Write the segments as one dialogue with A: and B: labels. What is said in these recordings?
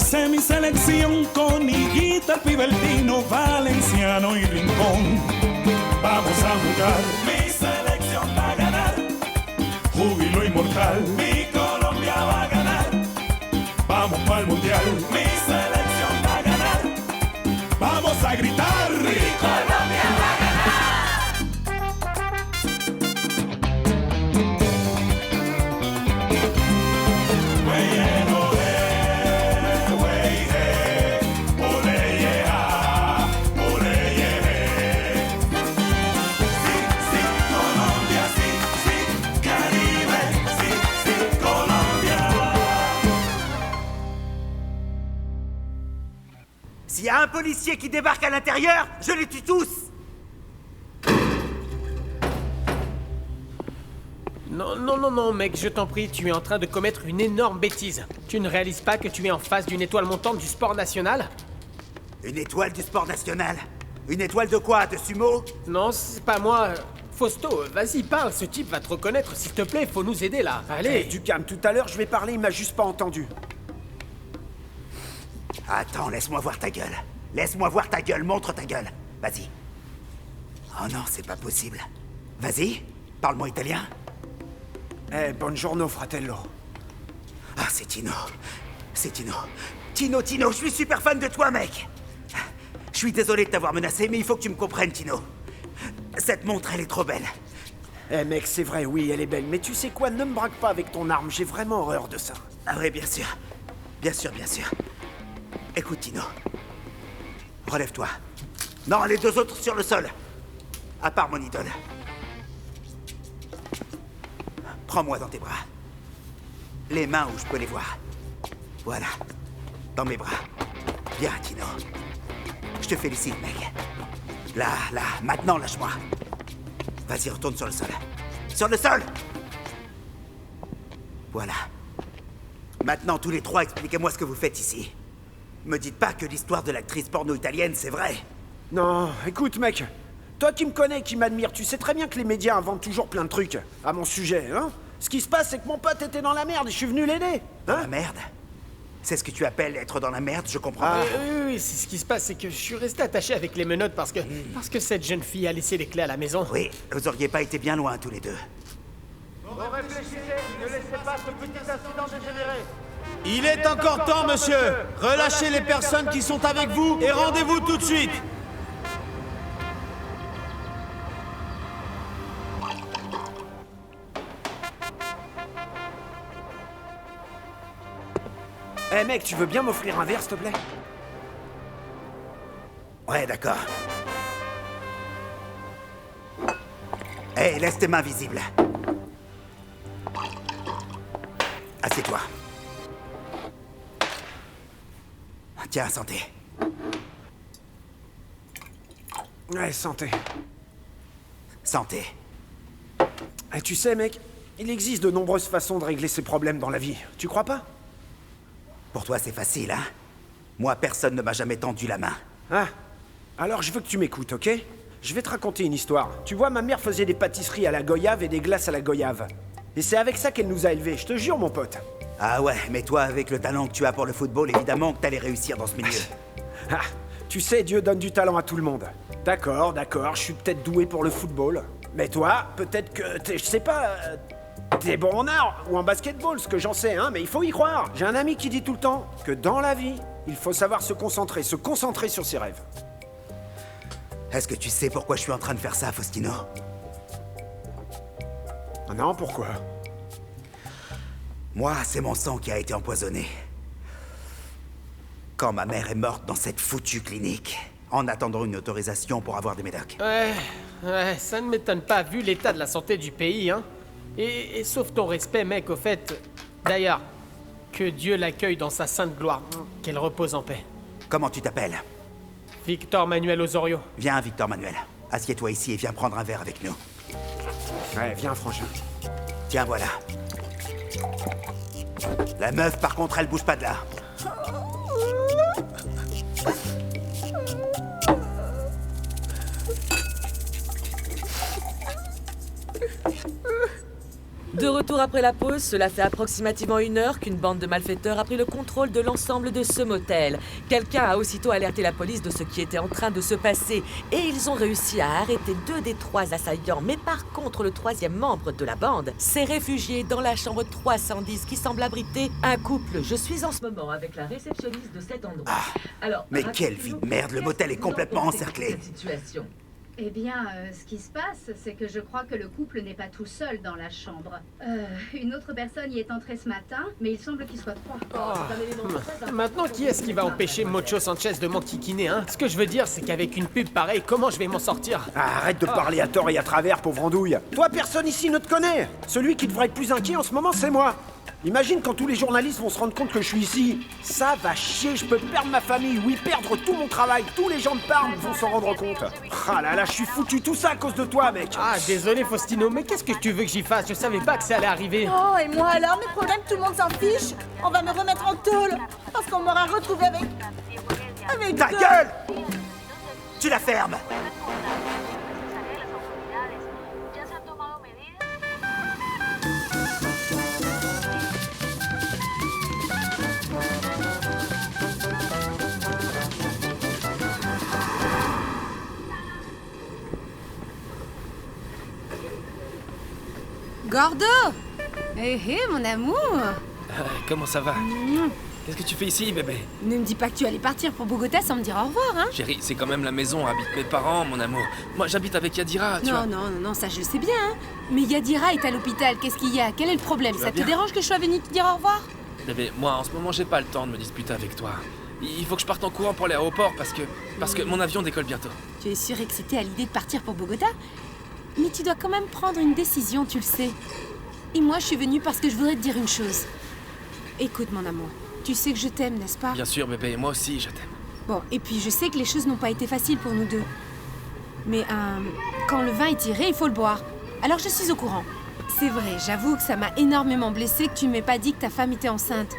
A: Hice mi selección con Higuita, Pibertino, Valenciano y Rincón. Vamos a jugar. Mi selección va a ganar. Júbilo inmortal. Mi Colombia va a ganar. Vamos para el mundial. Mi selección va a ganar. Vamos a gritar. Mi Colombia va a ganar.
B: S'il y a un policier qui débarque à l'intérieur, je les tue tous!
C: Non, mec, je t'en prie, tu es en train de commettre une énorme bêtise. Tu ne réalises pas que tu es en face d'une étoile montante du sport national?
B: Une étoile du sport national? Une étoile de quoi? De sumo?
C: Non, c'est pas moi. Fausto, vas-y, parle, ce type va te reconnaître, s'il te plaît, faut nous aider là. Allez.
D: Du calme, tout à l'heure je vais parler, il m'a juste pas entendu.
B: Attends, laisse-moi voir ta gueule. Laisse-moi voir ta gueule, montre ta gueule. Vas-y. Oh non, c'est pas possible. Vas-y, parle-moi italien.
D: Buongiorno, fratello.
B: Ah, c'est Tino. C'est Tino. Tino, je suis super fan de toi, mec. Je suis désolé de t'avoir menacé, mais il faut que tu me comprennes, Tino. Cette montre, elle est trop belle.
D: Mec, c'est vrai, oui, elle est belle. Mais tu sais quoi, ne me braque pas avec ton arme, j'ai vraiment horreur de ça.
B: Ah oui, bien sûr. Bien sûr. Écoute, Tino. Relève-toi. Non, les deux autres sur le sol. À part mon idole. Prends-moi dans tes bras. Les mains où je peux les voir. Voilà. Dans mes bras. Bien, Tino. Je te félicite, mec. Là, maintenant, lâche-moi. Vas-y, retourne sur le sol. Sur le sol! Voilà. Maintenant, tous les trois, expliquez-moi ce que vous faites ici. Me dites pas que l'histoire de l'actrice porno italienne, c'est vrai.
D: Non, écoute, mec. Toi qui me connais, qui m'admire, tu sais très bien que les médias inventent toujours plein de trucs à mon sujet, hein? Ce qui se passe, c'est que mon pote était dans la merde et je suis venu l'aider.
B: Dans la merde? C'est ce que tu appelles être dans la merde, je comprends pas.
C: Oui, c'est ce qui se passe, c'est que je suis resté attaché avec les menottes parce que cette jeune fille a laissé les clés à la maison.
B: Oui, vous auriez pas été bien loin tous les deux.
E: Réfléchissez, ne laissez pas ce petit incident dégénérer.
F: Il est encore temps, monsieur. Relâchez les personnes qui sont avec vous et rendez-vous tout de suite.
D: Mec, tu veux bien m'offrir un verre, s'il te plaît?
B: Ouais, d'accord. Laisse tes mains visibles. Assieds-toi. Tiens, santé.
D: Ouais, santé.
B: Santé.
D: Tu sais, mec, il existe de nombreuses façons de régler ses problèmes dans la vie. Tu crois pas?
B: Pour toi, c'est facile, hein? Moi, personne ne m'a jamais tendu la main.
D: Ah, alors je veux que tu m'écoutes, ok? Je vais te raconter une histoire. Tu vois, ma mère faisait des pâtisseries à la goyave et des glaces à la goyave. Et c'est avec ça qu'elle nous a élevés, je te jure, mon pote.
B: Ah ouais, mais toi, avec le talent que tu as pour le football, évidemment que t'allais réussir dans ce milieu.
D: Ah, tu sais, Dieu donne du talent à tout le monde. D'accord, je suis peut-être doué pour le football. Mais toi, peut-être que t'es, je sais pas... T'es bon en art ou en basketball, ce que j'en sais, hein, mais il faut y croire. J'ai un ami qui dit tout le temps que dans la vie, il faut savoir se concentrer sur ses rêves.
B: Est-ce que tu sais pourquoi je suis en train de faire ça, Faustino?
D: Non, pourquoi?
B: Moi, c'est mon sang qui a été empoisonné. Quand ma mère est morte dans cette foutue clinique, en attendant une autorisation pour avoir des médocs.
C: Ouais, ça ne m'étonne pas vu l'état de la santé du pays, hein. Et sauf ton respect, mec, au fait... D'ailleurs, que Dieu l'accueille dans sa sainte gloire. Qu'elle repose en paix.
B: Comment tu t'appelles?
C: Victor Manuel Osorio.
B: Viens, Victor Manuel. Assieds-toi ici et viens prendre un verre avec nous.
D: Ouais, viens, frangin.
B: Tiens, voilà. La meuf, par contre, elle bouge pas de là.
G: De retour après la pause, cela fait approximativement 1 heure qu'une bande de malfaiteurs a pris le contrôle de l'ensemble de ce motel. Quelqu'un a aussitôt alerté la police de ce qui était en train de se passer et ils ont réussi à arrêter 2 des 3 assaillants. Mais par contre, le 3e membre de la bande s'est réfugié dans la chambre 310 qui semble abriter un couple. Je suis en ce moment avec la réceptionniste de cet endroit. Alors,
B: Mais quelle vie de merde, le motel est complètement encerclé.
G: Situation.
H: Eh bien, ce qui se passe, c'est que je crois que le couple n'est pas tout seul dans la chambre. Une autre personne y est entrée ce matin, mais il semble qu'il soit 3.
C: Maintenant, qui est-ce qui va empêcher Mocho Sanchez de m'enquiquiner, hein? Ce que je veux dire, c'est qu'avec une pub pareille, comment je vais m'en sortir?
D: Arrête de parler à tort et à travers, pauvre andouille. Toi, personne ici ne te connaît. Celui qui devrait être plus inquiet en ce moment, c'est moi. Imagine quand tous les journalistes vont se rendre compte que je suis ici. Ça va chier, je peux perdre ma famille, oui, perdre tout mon travail. Tous les gens de Parme vont s'en rendre compte. Ah là là, je suis foutu, tout ça à cause de toi, mec.
C: Ah, désolé Faustino, mais qu'est-ce que tu veux que j'y fasse? Je savais pas que ça allait arriver.
I: Oh, et moi alors, mes problèmes, tout le monde s'en fiche. On va me remettre en tôle, parce qu'on m'aura retrouvé avec
B: Ta
I: deux.
B: gueule! Tu la fermes!
J: Gordo! Hé hé, mon amour!
K: Comment ça va? Qu'est-ce que tu fais ici, bébé?
J: Ne me dis pas que tu allais partir pour Bogota sans me dire au revoir, hein?
K: Chérie, c'est quand même la maison où habitent mes parents, mon amour. Moi, j'habite avec Yadira, tu vois.
J: Non, ça je le sais bien, hein. Mais Yadira est à l'hôpital, qu'est-ce qu'il y a? Quel est le problème? Ça te
K: bien.
J: dérange que je sois venue te dire au revoir?
K: Bébé, moi, en ce moment, j'ai pas le temps de me disputer avec toi. Il faut que je parte en courant pour l'aéroport parce que mon avion décolle bientôt.
J: Tu es surexcité à l'idée de partir pour Bogota? Mais tu dois quand même prendre une décision, tu le sais. Et moi, je suis venue parce que je voudrais te dire une chose. Écoute, mon amour, tu sais que je t'aime, n'est-ce pas?
K: Bien sûr, bébé, moi aussi, je t'aime.
J: Bon, et puis je sais que les choses n'ont pas été faciles pour nous deux. Mais quand le vin est tiré, il faut le boire. Alors je suis au courant. C'est vrai, j'avoue que ça m'a énormément blessée que tu ne m'aies pas dit que ta femme était enceinte.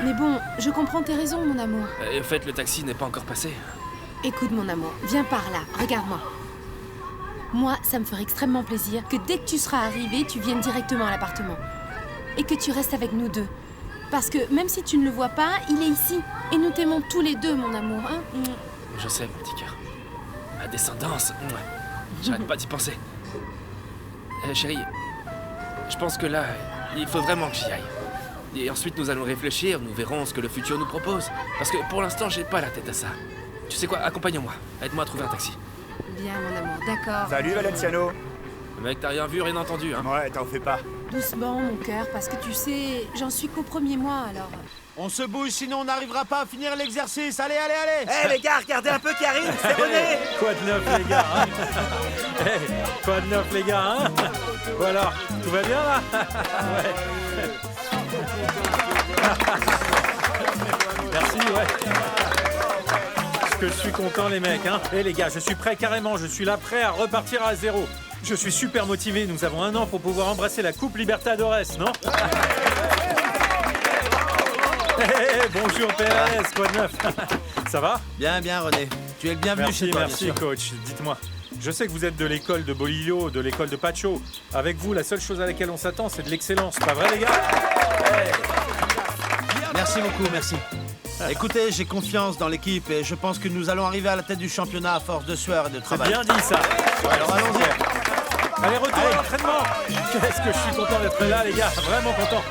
J: Mais bon, je comprends tes raisons, mon amour.
K: Et au fait, le taxi n'est pas encore passé.
J: Écoute, mon amour, viens par là, regarde-moi. Moi, ça me ferait extrêmement plaisir que dès que tu seras arrivé, tu viennes directement à l'appartement. Et que tu restes avec nous deux. Parce que même si tu ne le vois pas, il est ici. Et nous t'aimons tous les deux, mon amour, hein?
K: Je sais, mon petit cœur. Ma descendance, j'arrête pas d'y penser. Chérie, je pense que là, il faut vraiment que j'y aille. Et ensuite, nous allons réfléchir, nous verrons ce que le futur nous propose. Parce que pour l'instant, j'ai pas la tête à ça. Tu sais quoi, accompagne-moi. Aide-moi à trouver un taxi.
J: Bien, mon amour, d'accord.
B: Salut Valenciano.
K: Mec, t'as rien vu, rien entendu, hein?
B: Ouais, t'en fais pas.
J: Doucement, mon cœur, parce que tu sais, j'en suis qu'au premier mois, alors...
F: On se bouge, sinon on n'arrivera pas à finir l'exercice. Allez, allez, allez!
B: Eh les gars, regardez un peu qui arrive, c'est René.
L: Quoi de neuf, les gars, hein? Quoi de neuf, les gars, hein? Ou alors, tout va bien, là? Ouais. Merci, ouais. Parce que je suis content, les mecs, hein? Eh, les gars, je suis prêt carrément, je suis là, prêt à repartir à zéro. Je suis super motivé, nous avons 1 an pour pouvoir embrasser la Coupe Libertadores, non? Hey, bonjour PRS, quoi de neuf? Ça va?
F: Bien, bien, René. Tu es le bienvenu chez toi,
L: Merci,
F: bien sûr.
L: coach. Dites-moi, je sais que vous êtes de l'école de Bolillo, de l'école de Pacho. Avec vous, la seule chose à laquelle on s'attend, c'est de l'excellence. Pas vrai, les gars?
F: Merci beaucoup, merci. Écoutez, j'ai confiance dans l'équipe et je pense que nous allons arriver à la tête du championnat à force de sueur et de
L: C'est
F: travail.
L: bien dit, ça.
F: Alors allons-y.
L: Allez, retour à l'entraînement. Qu'est-ce que je suis content d'être là, les gars. Vraiment content.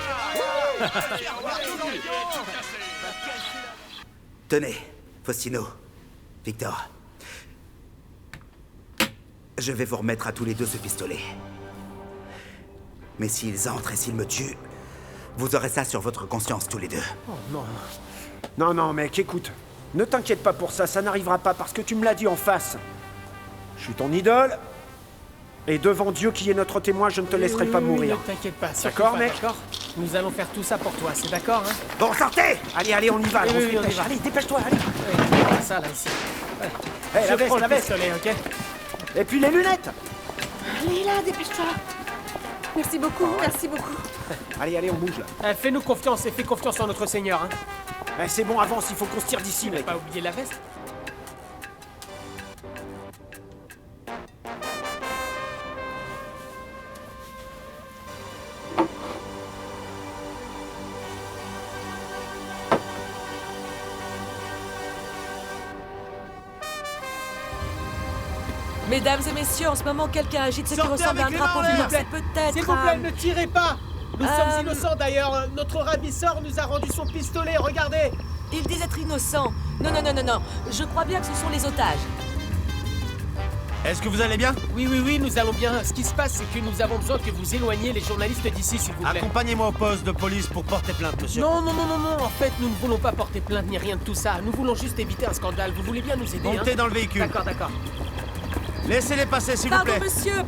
B: Tenez, Faustino, Victor. Je vais vous remettre à tous les deux ce pistolet. Mais s'ils entrent et s'ils me tuent, vous aurez ça sur votre conscience tous les deux.
C: Oh non.
D: Non, non, mec, écoute. Ne t'inquiète pas pour ça, ça n'arrivera pas parce que tu me l'as dit en face. Je suis ton idole. Et devant Dieu qui est notre témoin, je ne te laisserai pas mourir.
C: Ne t'inquiète pas, surtout
D: D'accord,
C: pas,
D: mec?
C: d'accord. Nous allons faire tout ça pour toi, c'est d'accord, hein?
B: Bon, sortez!
D: Allez, allez, on y va,
C: Oui,
D: on se
C: oui, on y
D: dépêche.
C: va.
D: Allez, dépêche-toi, allez.
C: Ouais, ça, là, ici. Ouais.
D: Hey,
C: Je
D: la veste,
C: prends
D: la
C: le
D: veste.
C: pistolet, ok?
D: Et puis les lunettes.
I: Allez là, dépêche-toi. Merci beaucoup, merci beaucoup.
D: Allez, allez, on bouge là.
C: Fais-nous confiance et fais confiance en notre Seigneur, hein?
D: Eh, c'est bon, avance, il faut qu'on se tire d'ici, mec.
C: Pas oublier la veste?
G: Mesdames et messieurs, en ce moment, quelqu'un agite ce qui
F: Sortez
G: ressemble à un
F: avec les
G: drapeau
F: mains en
G: vert.
F: l'air.
G: C'est peut-être...
C: S'il vous plaît, ne tirez pas. Nous sommes innocents d'ailleurs. Notre ravisseur nous a rendu son pistolet, regardez.
G: Ils disent être innocents. Non. Je crois bien que ce sont les otages.
F: Est-ce que vous allez bien?
C: Oui, nous allons bien. Ce qui se passe, c'est que nous avons besoin que vous éloigniez les journalistes d'ici, s'il vous plaît.
F: Accompagnez-moi au poste de police pour porter plainte, monsieur.
C: Non. En fait, nous ne voulons pas porter plainte ni rien de tout ça. Nous voulons juste éviter un scandale. Vous voulez bien nous aider,
F: Montez dans le véhicule.
C: D'accord.
F: Laissez-les passer, s'il vous plaît.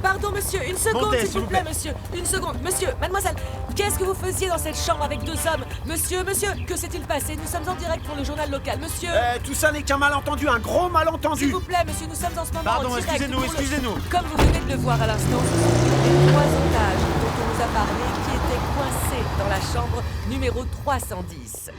G: Pardon, monsieur. Une seconde,
F: Montez,
G: s'il vous plaît, monsieur. Une seconde. Monsieur, mademoiselle, qu'est-ce que vous faisiez dans cette chambre avec deux hommes? Monsieur, que s'est-il passé? Nous sommes en direct pour le journal local. Monsieur...
D: Tout ça n'est qu'un malentendu, un gros malentendu.
G: S'il vous plaît, monsieur, nous sommes en ce moment
F: Pardon,
G: en direct
F: excusez-nous.
G: Comme vous venez de le voir à l'instant, ce sont les 3 otages dont on nous a parlé qui étaient coincés dans la chambre numéro 310.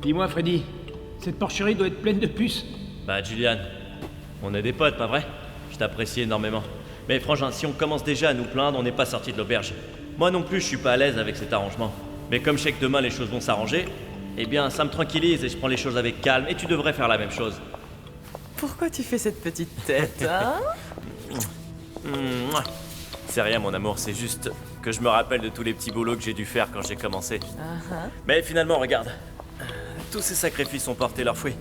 M: Dis-moi, Freddy, cette porcherie doit être pleine de puces.
N: Bah, Julian, on est des potes, pas vrai? Je t'apprécie énormément. Mais frangin, si on commence déjà à nous plaindre, on n'est pas sorti de l'auberge. Moi non plus, je suis pas à l'aise avec cet arrangement. Mais comme je sais que demain les choses vont s'arranger, eh bien, ça me tranquillise et je prends les choses avec calme. Et tu devrais faire la même chose.
G: Pourquoi tu fais cette petite tête, hein?
N: C'est rien, mon amour, c'est juste que je me rappelle de tous les petits boulots que j'ai dû faire quand j'ai commencé. Mais finalement, regarde. Tous ces sacrifices ont porté leurs fruits.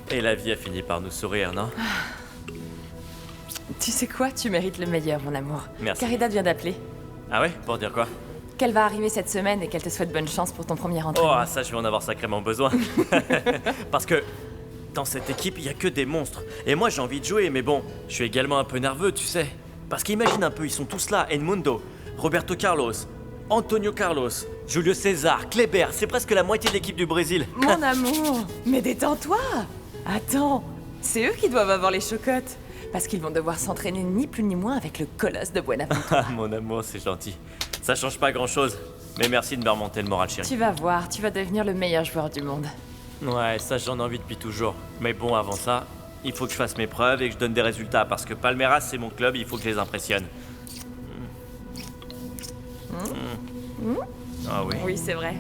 N: Et la vie a fini par nous sourire, non?
O: Tu sais quoi? Tu mérites le meilleur, mon amour.
N: Merci.
O: Caridad vient d'appeler.
N: Ah ouais? Pour dire quoi?
O: Qu'elle va arriver cette semaine et qu'elle te souhaite bonne chance pour ton premier
N: Oh,
O: entraînement.
N: ça, je vais en avoir sacrément besoin. Parce que dans cette équipe, il y a que des monstres. Et moi, j'ai envie de jouer, mais bon, je suis également un peu nerveux, tu sais. Parce qu'imagine un peu, ils sont tous là. Edmundo, Roberto Carlos, Antonio Carlos, Julio César, Kleber, c'est presque la moitié de l'équipe du Brésil.
O: Mon amour, mais détends-toi. Attends, c'est eux qui doivent avoir les chocottes. Parce qu'ils vont devoir s'entraîner ni plus ni moins avec le colosse de Buenaventura.
N: Ah, mon amour, c'est gentil. Ça change pas grand-chose. Mais merci de me remonter le moral, chérie.
O: Tu vas voir, tu vas devenir le meilleur joueur du monde.
N: Ouais, ça j'en ai envie depuis toujours. Mais bon, avant ça, il faut que je fasse mes preuves et que je donne des résultats. Parce que Palmeiras, c'est mon club, il faut que je les impressionne. Ah oui.
O: Oui, c'est vrai.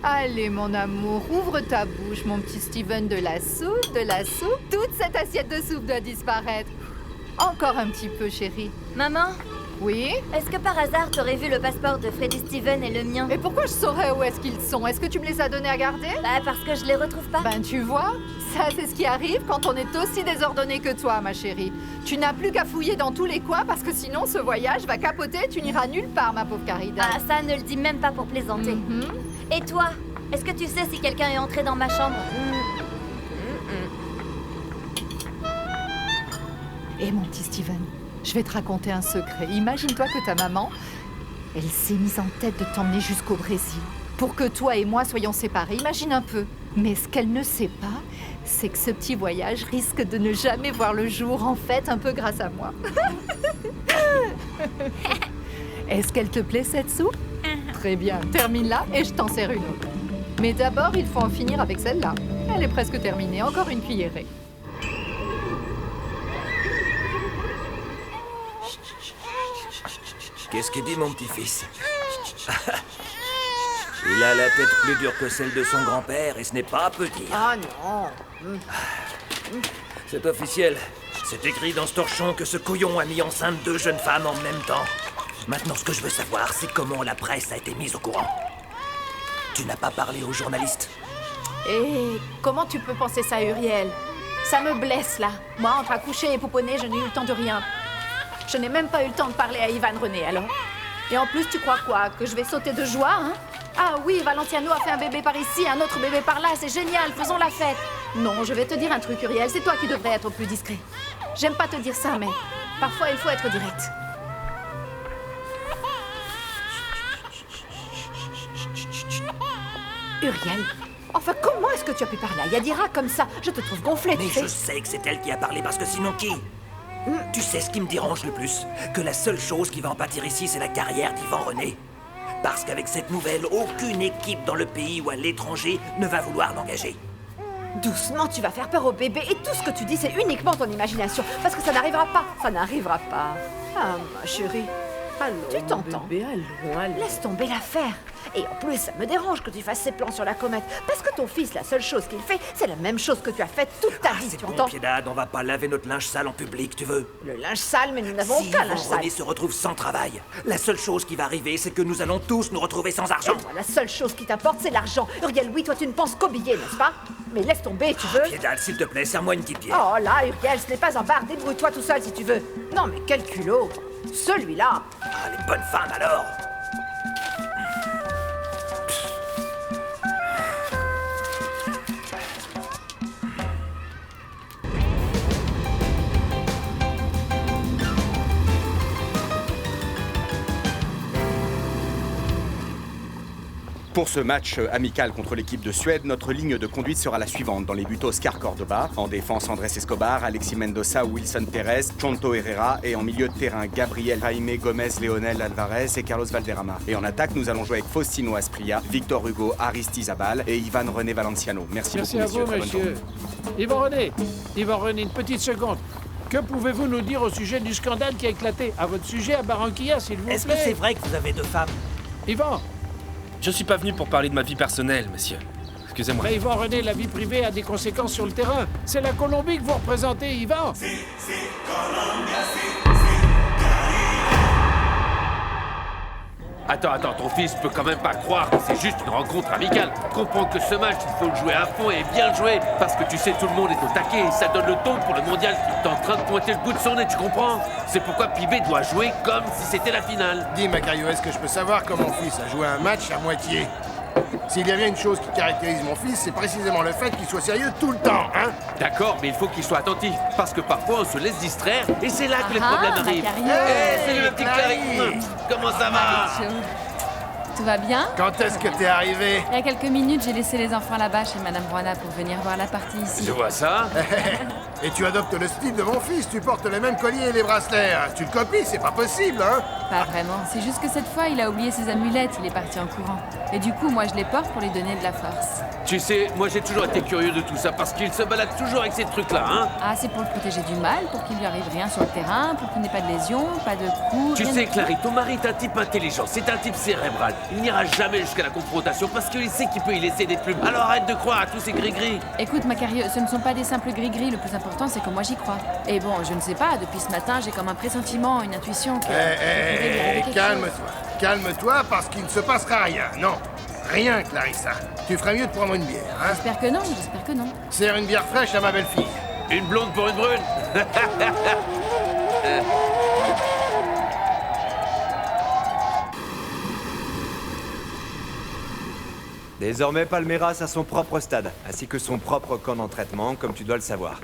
P: Allez, mon amour, ouvre ta bouche, mon petit Steven, de la soupe, de la soupe. Toute cette assiette de soupe doit disparaître. Encore un petit peu, chérie.
Q: Maman?
P: Oui?
Q: Est-ce que par hasard t'aurais vu le passeport de Freddy Steven et le mien?
P: Et pourquoi je saurais où est-ce qu'ils sont? Est-ce que tu me les as donnés à garder?
Q: Bah parce que je les retrouve pas.
P: Ben tu vois, ça c'est ce qui arrive quand on est aussi désordonné que toi, ma chérie. Tu n'as plus qu'à fouiller dans tous les coins parce que sinon ce voyage va capoter et tu n'iras nulle part, ma pauvre Caridad.
Q: Ah, ça ne le dis même pas pour plaisanter. Et toi? Est-ce que tu sais si quelqu'un est entré dans ma chambre?
P: Et mon petit Steven, je vais te raconter un secret. Imagine-toi que ta maman, elle s'est mise en tête de t'emmener jusqu'au Brésil pour que toi et moi soyons séparés. Imagine un peu. Mais ce qu'elle ne sait pas, c'est que ce petit voyage risque de ne jamais voir le jour, en fait, un peu grâce à moi. Est-ce qu'elle te plaît, cette soupe? Très bien, termine-la et je t'en sers une autre. Mais d'abord, il faut en finir avec celle-là. Elle est presque terminée, encore une cuillerée.
R: Qu'est-ce qu'il dit, mon petit-fils? Il a la tête plus dure que celle de son grand-père et ce n'est pas peu dire.
I: Ah non.
R: C'est officiel. C'est écrit dans ce torchon que ce couillon a mis enceinte 2 jeunes femmes en même temps. Maintenant, ce que je veux savoir, c'est comment la presse a été mise au courant. Tu n'as pas parlé aux journalistes?
I: Et comment tu peux penser ça, Uriel? Ça me blesse, là. Moi, entre accoucher et pouponner, je n'ai eu le temps de rien. Je n'ai même pas eu le temps de parler à Ivan René, alors. Et en plus, tu crois quoi? Que je vais sauter de joie, hein? Ah oui, Valenciano a fait un bébé par ici, un autre bébé par là, c'est génial, faisons la fête. Non, je vais te dire un truc, Uriel. C'est toi qui devrais être plus discret. J'aime pas te dire ça, mais parfois il faut être direct. Uriel, enfin, comment est-ce que tu as pu parler à Yadira comme ça? Je te trouve gonflé,
R: Mais
I: tu sais.
R: je sais que c'est elle qui a parlé, parce que sinon qui? Tu sais ce qui me dérange le plus? Que la seule chose qui va en pâtir ici, c'est la carrière d'Yvan René. Parce qu'avec cette nouvelle, aucune équipe dans le pays ou à l'étranger ne va vouloir l'engager.
I: Doucement, tu vas faire peur au bébé. Et tout ce que tu dis, c'est uniquement ton imagination. Parce que ça n'arrivera pas. Ça n'arrivera pas. Ah, ma chérie. Allô, tu t'entends? Laisse tomber l'affaire. Et en plus, ça me dérange que tu fasses ces plans sur la comète. Parce que ton fils, la seule chose qu'il fait, c'est la même chose que tu as faite toute ta vie,
R: C'est
I: tu
R: bon,
I: entends?
R: Piedade, on va pas laver notre linge sale en public, tu veux?
I: Le linge sale, mais nous n'avons
R: Si
I: aucun
R: Yvan
I: linge sale.
R: René se retrouve sans travail, la seule chose qui va arriver, c'est que nous allons tous nous retrouver sans argent.
I: Et moi, la seule chose qui t'importe, c'est l'argent. Uriel, oui, toi, tu ne penses qu'au billet, n'est-ce pas? Mais laisse tomber, tu veux?
R: Piedade, s'il te plaît, serre-moi une petite bière.
I: Oh là, Uriel, ce n'est pas un bar. Débrouille-toi tout seul si tu veux. Non, mais quel culot. Celui-là.
R: Ah, les bonnes femmes alors.
S: Pour ce match amical contre l'équipe de Suède, notre ligne de conduite sera la suivante. Dans les buts, Oscar Cordoba. En défense, Andrés Escobar, Alexis Mendoza, Wilson Pérez, Chonto Herrera. Et en milieu de terrain, Gabriel Jaime Gomez, Leonel Alvarez et Carlos Valderrama. Et en attaque, nous allons jouer avec Faustino Asprilla, Victor Hugo, Aristizabal et Ivan René Valenciano. Merci beaucoup,
M: à vous,
S: Très bonne
M: monsieur.
S: journée.
M: Yvan René, une petite seconde. Que pouvez-vous nous dire au sujet du scandale qui a éclaté à votre sujet à Barranquilla, s'il vous plaît?
R: Est-ce que c'est vrai que vous avez 2 femmes?
M: Yvan!
K: Je suis pas venu pour parler de ma vie personnelle, monsieur. Excusez-moi.
M: Mais Yvan René, la vie privée a des conséquences sur le terrain. C'est la Colombie que vous représentez, Yvan.
T: Attends, ton fils peut quand même pas croire que c'est juste une rencontre amicale. Comprends que ce match, il faut le jouer à fond et bien le jouer. Parce que tu sais, tout le monde est au taquet et ça donne le ton pour le mondial. T'es en train de pointer le bout de son nez, tu comprends? C'est pourquoi Pibé doit jouer comme si c'était la finale.
U: Dis, Macario, est-ce que je peux savoir comment mon fils a joué un match à moitié? S'il y a bien une chose qui caractérise mon fils, c'est précisément le fait qu'il soit sérieux tout le temps, hein?
T: D'accord, mais il faut qu'il soit attentif. Parce que parfois, on se laisse distraire et c'est là que les problèmes arrivent. Salut le petit Clary! Comment ça va?
J: Tout va bien?
U: Quand est-ce que t'es arrivé?
J: Il y a quelques minutes, j'ai laissé les enfants là-bas chez Madame Bruna pour venir voir la partie ici.
T: Je vois ça.
U: Et tu adoptes le style de mon fils, tu portes les mêmes colliers et les bracelets. Tu le copies, c'est pas possible, hein?
J: Pas vraiment. C'est juste que cette fois, il a oublié ses amulettes, il est parti en courant. Et du coup, moi, je les porte pour lui donner de la force.
T: Tu sais, moi j'ai toujours été curieux de tout ça parce qu'il se balade toujours avec ces trucs-là, hein?
J: Ah, c'est pour le protéger du mal, pour qu'il lui arrive rien sur le terrain, pour qu'il n'ait pas de lésions, pas de coups.
T: Tu
J: rien
T: sais,
J: de-
T: Clary, ton mari est un type intelligent, c'est un type cérébral. Il n'ira jamais jusqu'à la confrontation parce qu'il sait qu'il peut y laisser des plumes. Alors arrête de croire à tous ces gris-gris.
J: Écoute, Macario, ce ne sont pas des simples gris-gris, le plus important, c'est que moi j'y crois. Et bon, je ne sais pas, depuis ce matin, j'ai comme un pressentiment, une intuition que...
U: Calme-toi. Calme-toi parce qu'il ne se passera rien, non. Rien, Clarissa. Tu ferais mieux de prendre une bière, hein?
J: J'espère que non, j'espère que non.
U: Sers une bière fraîche à ma belle-fille.
T: Une blonde pour une brune.
V: Désormais, Palmeiras a son propre stade, ainsi que son propre camp d'entraînement, comme tu dois le savoir.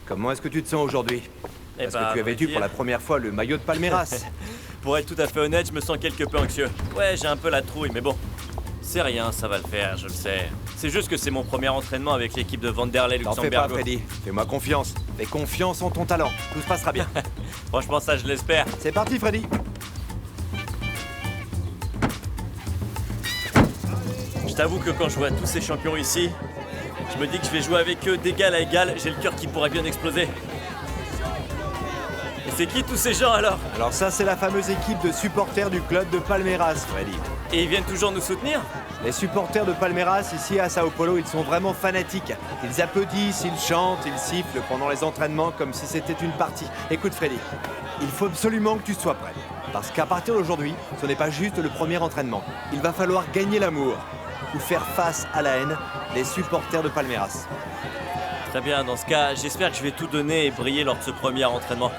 V: Comment est-ce que tu te sens aujourd'hui? Parce que tu as vêtu pour la première fois le maillot de Palmeiras.
N: Pour être tout à fait honnête, je me sens quelque peu anxieux. Ouais, j'ai un peu la trouille, mais bon. C'est rien, ça va le faire, je le sais. C'est juste que c'est mon premier entraînement avec l'équipe de Vanderlei
V: T'en fais pas,
N: Luxembourg.
V: Freddy. Fais-moi confiance. Fais confiance en ton talent. Tout se passera bien.
N: Franchement, ça, je l'espère.
V: C'est parti, Freddy.
N: Je t'avoue que quand je vois tous ces champions ici, je me dis que je vais jouer avec eux d'égal à égal. J'ai le cœur qui pourrait bien exploser. Et c'est qui tous ces gens alors?
V: Alors ça, c'est la fameuse équipe de supporters du club de Palmeiras, Freddy.
N: Et ils viennent toujours nous soutenir?
V: Les supporters de Palmeiras, ici à Sao Paulo, ils sont vraiment fanatiques. Ils applaudissent, ils chantent, ils sifflent pendant les entraînements comme si c'était une partie. Écoute, Freddy, il faut absolument que tu sois prêt. Parce qu'à partir d'aujourd'hui, ce n'est pas juste le premier entraînement. Il va falloir gagner l'amour ou faire face à la haine des supporters de Palmeiras.
N: Très bien, dans ce cas, j'espère que je vais tout donner et briller lors de ce premier entraînement.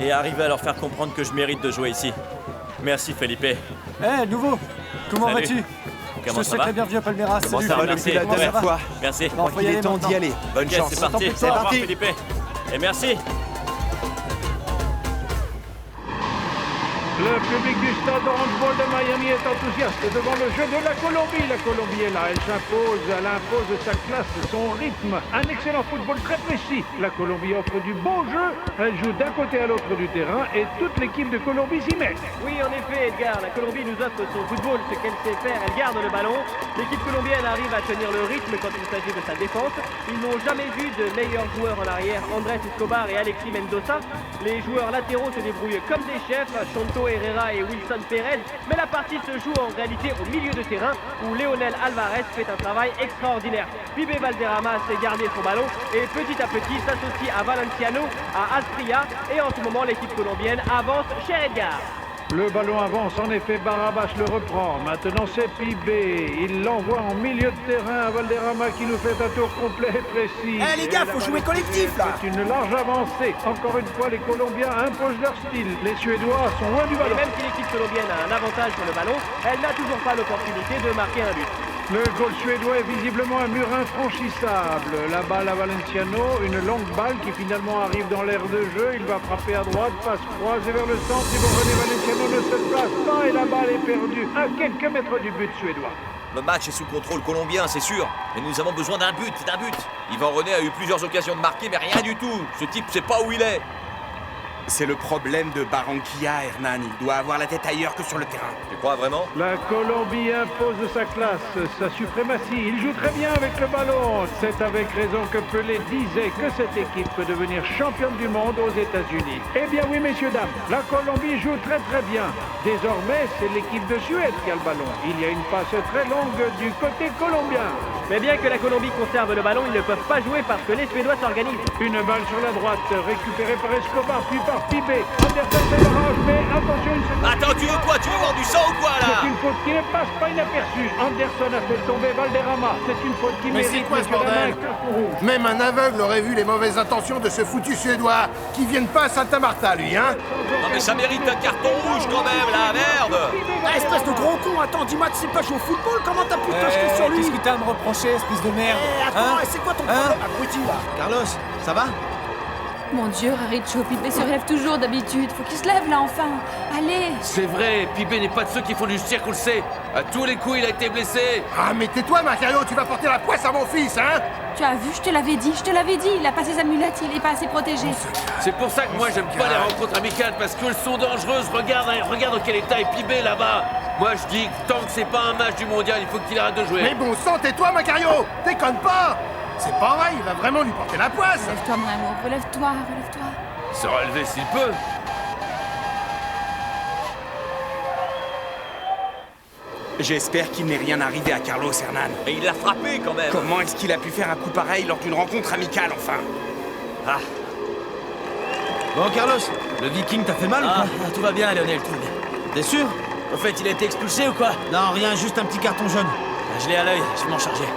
N: Et arriver à leur faire comprendre que je mérite de jouer ici. Merci Felipe.
W: Nouveau, comment
N: Salut.
W: vas-tu?
N: comment
V: Je
N: ça
V: sais
N: va?
V: très bien, vieux Palmera.
N: Comment
V: Salut,
N: ça va?
V: Felipe,
N: Merci.
V: la dernière
N: Ouais.
V: fois.
N: Merci.
V: Je crois qu'il est temps d'y aller. Bonne
N: Ok,
V: chance.
N: c'est parti.
V: C'est
N: Au revoir,
V: parti.
N: Philippe. Et merci.
M: Le public du stade Orange Bowl de Miami est enthousiaste devant le jeu de la Colombie. La Colombie est là, elle s'impose, elle impose sa classe, son rythme, un excellent football très précis. La Colombie offre du beau jeu, elle joue d'un côté à l'autre du terrain et toute l'équipe de Colombie s'y met.
A: Oui, en effet, Edgar, la Colombie nous offre son football, ce qu'elle sait faire, elle garde le ballon. L'équipe colombienne arrive à tenir le rythme quand il s'agit de sa défense. Ils n'ont jamais vu de meilleurs joueurs en arrière, Andrés Escobar et Alexis Mendoza. Les joueurs latéraux se débrouillent comme des chefs, Chonto Herrera et Wilson Pérez, mais la partie se joue en réalité au milieu de terrain où Léonel Alvarez fait un travail extraordinaire. Pibe Valderrama sait garder son ballon et petit à petit s'associe à Valenciano, à Asprilla et en ce moment l'équipe colombienne avance chez Edgar.
M: Le ballon avance, en effet, Barabas le reprend. Maintenant c'est Pibé. Il l'envoie en milieu de terrain à Valderrama qui nous fait un tour complet et précis.
D: Eh les gars, faut jouer collectif là.
M: C'est une large avancée. Encore une fois, les Colombiens imposent leur style. Les Suédois sont loin du
A: Et
M: ballon.
A: même si l'équipe colombienne a un avantage sur le ballon, elle n'a toujours pas l'opportunité de marquer un but.
M: Le goal suédois est visiblement un mur infranchissable. La balle à Valenciano, une longue balle qui finalement arrive dans l'aire de jeu. Il va frapper à droite, passe croisée vers le centre. Et bon, René Valenciano ne se place pas et la balle est perdue à quelques mètres du but suédois.
E: Le match est sous contrôle colombien, c'est sûr. Mais nous avons besoin d'un but. Yvan René a eu plusieurs occasions de marquer, mais rien du tout. Ce type sait pas où il est.
S: C'est le problème de Barranquilla, Hernan. Il doit avoir la tête ailleurs que sur le terrain.
E: Tu crois vraiment?
M: La Colombie impose sa classe, sa suprématie. Il joue très bien avec le ballon. C'est avec raison que Pelé disait que cette équipe peut devenir championne du monde aux États-Unis. Eh bien oui, messieurs, dames, la Colombie joue très très bien. Désormais, c'est l'équipe de Suède qui a le ballon. Il y a une passe très longue du côté colombien.
A: Mais bien que la Colombie conserve le ballon, ils ne peuvent pas jouer parce que les Suédois s'organisent.
M: Une balle sur la droite, récupérée par Escobar, puis par Pibé. Anderson se l'arrange, mais attention, une seconde.
E: Attends, tu veux quoi? Tu veux voir du sang ou quoi là?
M: C'est une faute qui ne passe pas inaperçue. Anderson a fait tomber Valderrama. C'est une faute qui
U: Mais c'est
M: mérite
U: quoi ce bordel? Même un aveugle aurait vu les mauvaises intentions de ce foutu Suédois qui viennent pas à Santa Marta, lui, hein?
E: Non mais ça mérite un carton rouge quand même, la merde!
D: Ah, espèce de gros con, attends, dis-moi, tu sais pas jouer au football? Comment t'as pu t'acheter sur lui?
V: Qu'est-ce que t'as à me reprocher, espèce de merde?
D: Attends, c'est quoi ton problème, abruti, là?
V: Carlos, ça va?
J: Mon Dieu, Raricho, Pibé se relève toujours d'habitude. Faut qu'il se lève là enfin. Allez.
T: C'est vrai, Pibé n'est pas de ceux qui font du cirque, on le sait. À tous les coups, il a été blessé.
U: Ah, mais tais-toi, Macario, tu vas porter la poisse à mon fils, hein?
J: Tu as vu, je te l'avais dit. Il a pas ses amulettes, il est pas assez protégé.
T: C'est pour ça que moi, j'aime pas les rencontres amicales, parce qu'elles sont dangereuses. Regarde dans quel état est Pibé là-bas. Moi, je dis que tant que c'est pas un match du mondial, il faut qu'il arrête de jouer.
U: Mais bon sang, tais-toi, Macario! Déconne pas! C'est pas vrai, il va vraiment lui porter la poisse!
J: Relève-toi, mon amour, relève-toi.
T: Se relever s'il peut.
S: J'espère qu'il n'est rien arrivé à Carlos, Hernan.
E: Mais il l'a frappé quand même!
S: Comment est-ce qu'il a pu faire un coup pareil lors d'une rencontre amicale, enfin?
E: Ah!
F: Bon, Carlos, le Viking t'a fait mal ou quoi?
N: Tout va bien, Lionel, tout va bien.
F: T'es sûr?
N: Au fait, il a été expulsé ou quoi?
F: Non, rien, juste un petit carton jaune.
N: Je l'ai à l'œil, je vais m'en charger.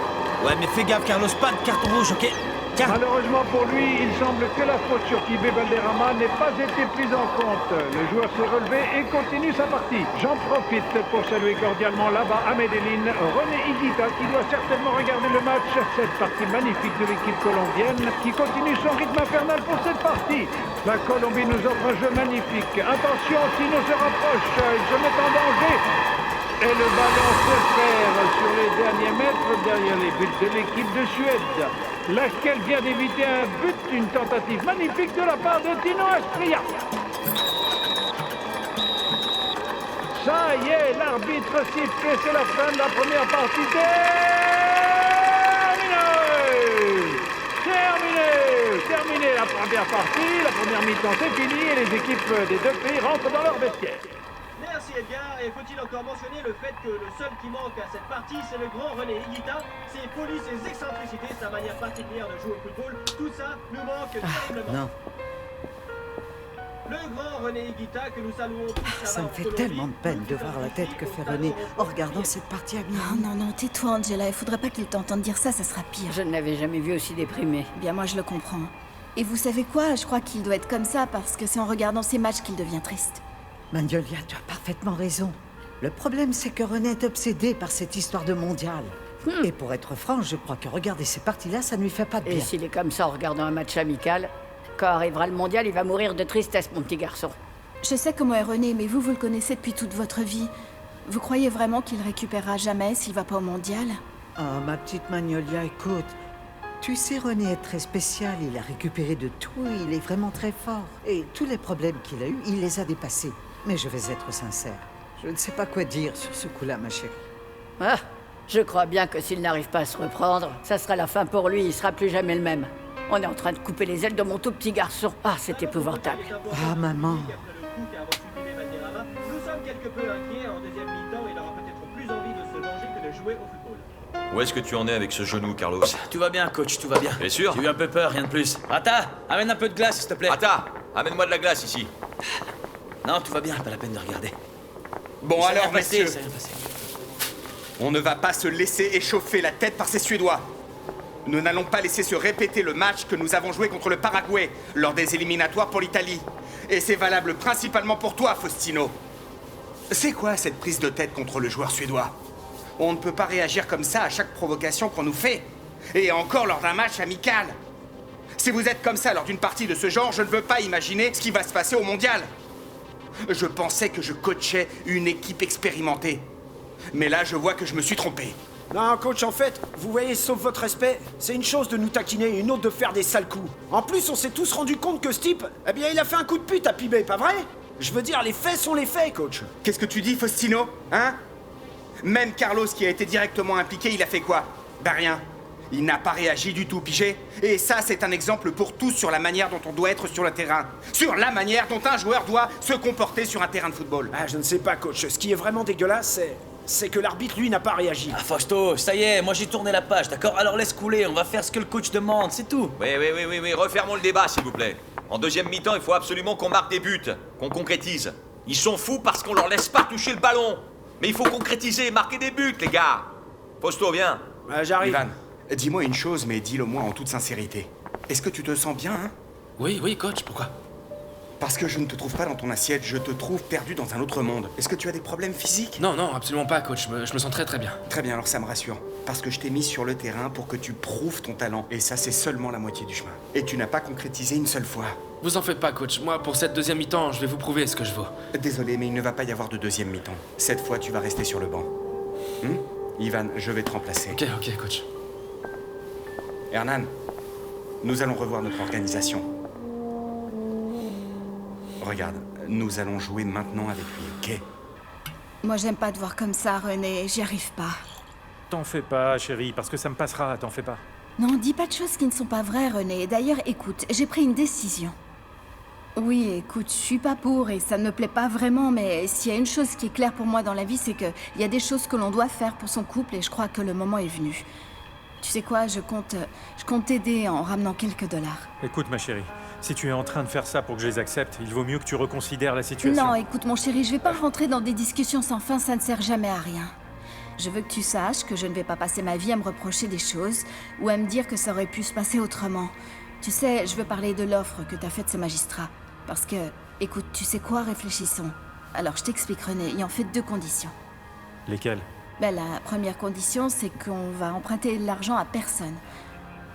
F: Ouais, mais fais gaffe, Carlos, pas de carton rouge, ok? Tiens.
M: Malheureusement pour lui, il semble que la faute sur Pibé Valderrama n'ait pas été prise en compte. Le joueur s'est relevé et continue sa partie. J'en profite pour saluer cordialement là-bas à Medellín René Higuita qui doit certainement regarder le match. Cette partie magnifique de l'équipe colombienne qui continue son rythme infernal pour cette partie. La Colombie nous offre un jeu magnifique. Attention, Tino se rapproche, il se met en danger. Et le ballon se perd sur les derniers mètres derrière les buts de l'équipe de Suède, laquelle vient d'éviter un but, une tentative magnifique de la part de Tino Asprilla. Ça y est, l'arbitre siffle, c'est la fin de la première partie. Terminé la première partie, la première mi-temps c'est fini et les équipes des deux pays rentrent dans leur vestiaire.
A: Merci Edgar, et faut-il encore mentionner le fait que le seul qui manque à cette partie, c'est le grand René Higuita, ses folies, ses excentricités, sa manière particulière de jouer au football, tout ça nous manque terriblement.
B: Non.
A: Le grand René Higuita que nous saluons tous.
W: Ça me fait tellement de peine de voir la tête que fait René en regardant cette partie à Miami.
X: Non, tais-toi Angela, il faudrait pas qu'il t'entende dire ça, ça sera pire.
W: Je ne l'avais jamais vu aussi déprimé.
X: Bien moi je le comprends. Et vous savez quoi, je crois qu'il doit être comme ça parce que c'est en regardant ces matchs qu'il devient triste.
W: Magnolia, tu as parfaitement raison. Le problème, c'est que René est obsédé par cette histoire de mondial. Et pour être franc, je crois que regarder ces parties-là, ça ne lui fait pas de bien.
C: Et s'il est comme ça en regardant un match amical, quand arrivera le mondial, il va mourir de tristesse, mon petit garçon.
X: Je sais comment est René, mais vous le connaissez depuis toute votre vie. Vous croyez vraiment qu'il récupérera jamais s'il va pas au mondial?
W: Oh, ma petite Magnolia, écoute. Tu sais, René est très spécial, il a récupéré de tout, il est vraiment très fort. Et tous les problèmes qu'il a eus, il les a dépassés. Mais je vais être sincère. Je ne sais pas quoi dire sur ce coup-là, ma chérie.
C: Ah, je crois bien que s'il n'arrive pas à se reprendre, ça sera la fin pour lui, il sera plus jamais le même. On est en train de couper les ailes de mon tout petit garçon. Ah, c'est épouvantable.
W: Ah, maman.
A: Nous sommes quelque peu inquiets en deuxième mi-temps. Il aura peut-être plus envie de se venger que de jouer au football.
E: Où est-ce que tu en es avec ce genou, Carlos?
G: Tout va bien, coach, tout va bien.
E: T'es sûr?
G: J'ai eu un peu peur, rien de plus. Rata, amène un peu de glace, s'il te plaît.
E: Rata, amène-moi de la glace ici.
G: Non, tout va bien, pas la peine de regarder.
S: Bon
G: Ça
S: alors,
G: rien passé,
S: messieurs,
G: ça rien passé.
S: on ne va pas se laisser échauffer la tête par ces Suédois. Nous n'allons pas laisser se répéter le match que nous avons joué contre le Paraguay lors des éliminatoires pour l'Italie. Et c'est valable principalement pour toi, Faustino. C'est quoi cette prise de tête contre le joueur suédois? On ne peut pas réagir comme ça à chaque provocation qu'on nous fait. Et encore lors d'un match amical. Si vous êtes comme ça lors d'une partie de ce genre, je ne veux pas imaginer ce qui va se passer au mondial. Je pensais que je coachais une équipe expérimentée. Mais là, je vois que je me suis trompé.
D: Non, coach, en fait, vous voyez, sauf votre respect, c'est une chose de nous taquiner et une autre de faire des sales coups. En plus, on s'est tous rendu compte que ce type, eh bien, il a fait un coup de pute à Pibé, pas vrai? Je veux dire, les faits sont les faits, coach.
S: Qu'est-ce que tu dis, Faustino? Hein? Même Carlos, qui a été directement impliqué, il a fait quoi? Ben rien. Il n'a pas réagi du tout, pigé. Et ça, c'est un exemple pour tous sur la manière dont on doit être sur le terrain. Sur la manière dont un joueur doit se comporter sur un terrain de football.
D: Ah, je ne sais pas, coach. Ce qui est vraiment dégueulasse, c'est que l'arbitre, lui, n'a pas réagi.
G: Ah, Fausto, ça y est, moi j'ai tourné la page, d'accord? Alors laisse couler, on va faire ce que le coach demande, c'est tout.
E: Oui, refermons le débat, s'il vous plaît. En deuxième mi-temps, il faut absolument qu'on marque des buts, qu'on concrétise. Ils sont fous parce qu'on leur laisse pas toucher le ballon. Mais il faut concrétiser, marquer des buts, les gars. Fausto, viens.
D: J'arrive.
S: Ivan, dis-moi une chose, mais dis-le-moi en toute sincérité. Est-ce que tu te sens bien, hein?
K: Oui, coach, pourquoi?
S: Parce que je ne te trouve pas dans ton assiette, je te trouve perdu dans un autre monde. Est-ce que tu as des problèmes physiques?
K: Non, absolument pas, coach. Je me sens très bien.
S: Très bien, alors ça me rassure. Parce que je t'ai mis sur le terrain pour que tu prouves ton talent. Et ça, c'est seulement la moitié du chemin. Et tu n'as pas concrétisé une seule fois.
K: Vous en faites pas, coach. Moi, pour cette deuxième mi-temps, je vais vous prouver ce que je vaux.
S: Désolé, mais il ne va pas y avoir de deuxième mi-temps. Cette fois, tu vas rester sur le banc. Ivan, je vais te remplacer.
K: Ok, coach.
S: Hernan, nous allons revoir notre organisation. Regarde, nous allons jouer maintenant avec lui, ok?
X: Moi, j'aime pas te voir comme ça, René. J'y arrive pas.
H: T'en fais pas, chérie, parce que ça me passera, t'en fais pas.
X: Non, dis pas de choses qui ne sont pas vraies, René. D'ailleurs, écoute, j'ai pris une décision. Oui, écoute, je suis pas pour et ça ne me plaît pas vraiment, mais s'il y a une chose qui est claire pour moi dans la vie, c'est qu'il y a des choses que l'on doit faire pour son couple et je crois que le moment est venu. Tu sais quoi, je compte t'aider en ramenant quelques dollars.
H: Écoute, ma chérie, si tu es en train de faire ça pour que je les accepte, il vaut mieux que tu reconsidères la situation.
X: Non, écoute, mon chéri, je vais pas rentrer dans des discussions sans fin, ça ne sert jamais à rien. Je veux que tu saches que je ne vais pas passer ma vie à me reprocher des choses ou à me dire que ça aurait pu se passer autrement. Tu sais, je veux parler de l'offre que t'as faite ce magistrat. Parce que, écoute, tu sais quoi, réfléchissons. Alors, je t'explique, René, il en fait 2 conditions.
H: Lesquelles?
X: Ben, la première condition, c'est qu'on va emprunter de l'argent à personne.